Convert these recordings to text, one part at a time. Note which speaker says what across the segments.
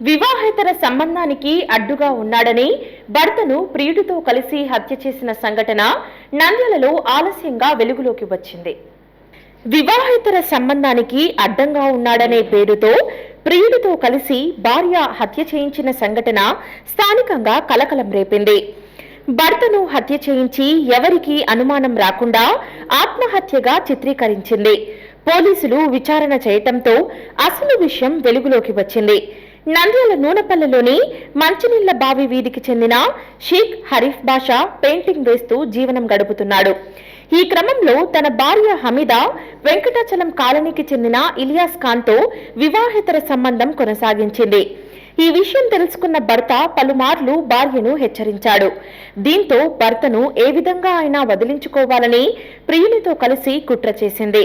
Speaker 1: వివాహేతర సంబంధానికి అడ్డుగా ఉన్నాడని భర్తను ప్రియుడితో కలిసి హత్య చేసిన సంఘటన నంద్యాలలో ఆలస్యంగా వెలుగులోకి వచ్చింది. వివాహేతర సంబంధానికి అడ్డంగా ఉన్నాడనే పేరుతో ప్రియుడితో కలిసి భార్య హత్య చేయించిన సంఘటన స్థానికంగా కలకలం రేపింది. భర్తను హత్య చేయించి ఎవరికీ అనుమానం రాకుండా ఆత్మహత్యగా చిత్రీకరించింది. పోలీసులు విచారణ చేయటంతో అసలు విషయం వెలుగులోకి వచ్చింది. నంద్యాల నూనెపల్లెలోని మంచినీళ్ల బావి వీధికి చెందిన షేక్ హరీఫ్ బాషా పెయింటింగ్ వేస్తూ జీవనం గడుపుతున్నాడు. ఈ క్రమంలో తన భార్య హమీదా వెంకటాచలం కాలనీకి చెందిన ఇలియాస్ ఖాన్ తో వివాహేతర సంబంధం కొనసాగించింది. ఈ విషయం తెలుసుకున్న భర్త పలుమార్లు భార్యను హెచ్చరించాడు. దీంతో భర్తను ఏ విధంగా అయినా వదిలించుకోవాలని ప్రియునితో కలిసి కుట్ర చేసింది.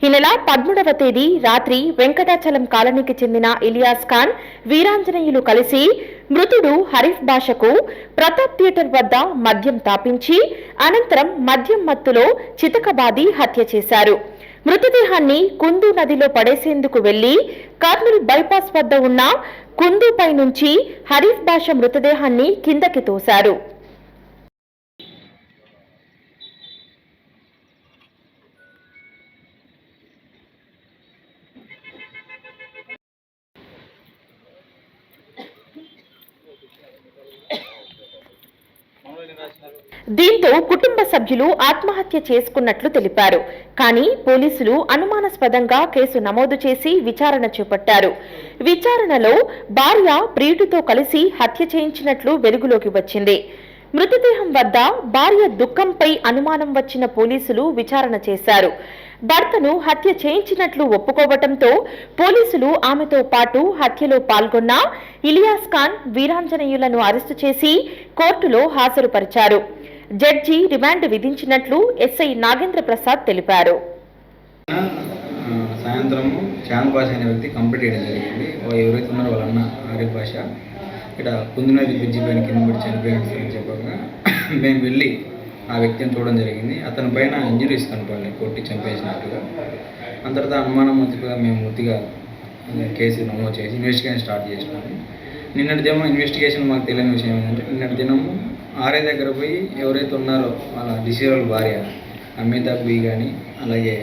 Speaker 1: ఈ నెల 13వ తేదీ రాత్రి వెంకటాచలం కాలనీకి చెందిన ఇలియాస్ ఖాన్, వీరాంజనేయులు కలిసి మృతుడు హరీఫ్ బాషకు ప్రతాప్ థియేటర్ వద్ద మద్యం తాపించి అనంతరం మద్యం మత్తులో చితకబాది హత్య చేశారు. మృతదేహాన్ని కుందు నదిలో పడేసేందుకు వెళ్లి కర్నూల్ బైపాస్ వద్ద ఉన్న కుందుపై నుంచి హరీఫ్ బాషా మృతదేహాన్ని కిందకి తోశారు. దీంతో కుటుంబ సభ్యులు ఆత్మహత్య చేసుకున్నట్లు తెలిపారు. కానీ పోలీసులు అనుమానాస్పదంగా కేసు నమోదు చేసి విచారణ చేపట్టారు. విచారణలో భార్య ప్రియుడితో కలిసి హత్య చేయించినట్లు వెలుగులోకి వచ్చింది. మృతదేహం వద్ద భార్య దుఃఖంపై అనుమానం వచ్చిన పోలీసులు విచారణ చేశారు. భర్తను హత్య చేయించినట్లు ఒప్పుకోవటంతో పోలీసులు ఆమెతో పాటు హత్యలో పాల్గొన్న ఇలియాస్ ఖాన్, వీరాంజనేయులను అరెస్టు చేసి కోర్టులో హాజరుపరిచారు. జడ్జి రిమాండ్ విధించినట్లు ఎస్ఐ నాగేంద్ర ప్రసాద్ తెలిపారు.
Speaker 2: సాయంత్రం చాంద్ బాషా అనే వ్యక్తి కంప్లీట్ చేయడం జరిగింది. ఎవరైతే ఉన్నారో వాళ్ళ అన్న హరీఫ్ బాషా ఇక్కడ కుందునది బ్రిడ్జి పైన కింద పడి చనిపోయాడని చెప్పగా మేము వెళ్ళి ఆ వ్యక్తిని చూడడం జరిగింది. అతని పైన ఇంజరీస్ కనపడాలి, కొట్టి చంపేసినట్టుగా. అంతర్త అనుమానం వచ్చి మేము పూర్తిగా కేసు నమోదు చేసి ఇన్వెస్టిగేషన్ స్టార్ట్ చేసినాము. నిన్నటి దినం ఇన్వెస్టిగేషన్ మాకు తెలియని విషయం ఏంటంటే, నిన్నటి దినము ఆర్ఐ దగ్గర పోయి ఎవరైతే ఉన్నారో వాళ్ళ డిసీరల్ భార్య అమితా బి కానీ, అలాగే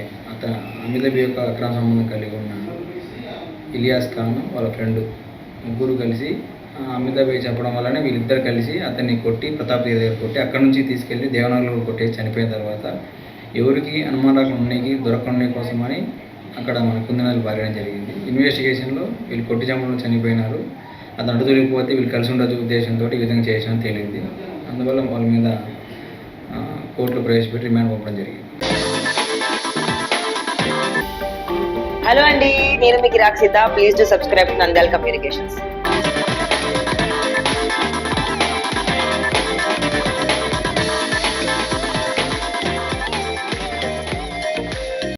Speaker 2: అమితా బి యొక్క అక్రమ సంబంధం కలిగి ఉన్న ఇలియాస్ ఖాన్ వాళ్ళ ఫ్రెండ్ ముగ్గురు కలిసి అమితా బి చెప్పడం వల్లనే వీళ్ళిద్దరు కలిసి అతన్ని కొట్టి ప్రతాప్ దగ్గర కొట్టి అక్కడి నుంచి తీసుకెళ్లి దేవనగర్లో కొట్టేసి చనిపోయిన తర్వాత ఎవరికి అనుమానాలు ఉన్నాయి దొరకకుండా కోసమని అక్కడ మన కుందనాలు పారేయడం జరిగింది. ఇన్వెస్టిగేషన్లో వీళ్ళు కొట్టి చంపడం చనిపోయినారు, అతను అడ్డు తొలిగిపోతే వీళ్ళు కలిసి ఉండొచ్చు ఉద్దేశంతో ఈ విధంగా చేసిన తేలింది. అందువల్ల వాళ్ళ మీద కోర్టులో ప్రవేశపెట్టి రిమాండ్ పంపడం జరిగింది.
Speaker 3: హలో అండి, నేను మీకు Rakshitha. Please do subscribe to Nandyal communications.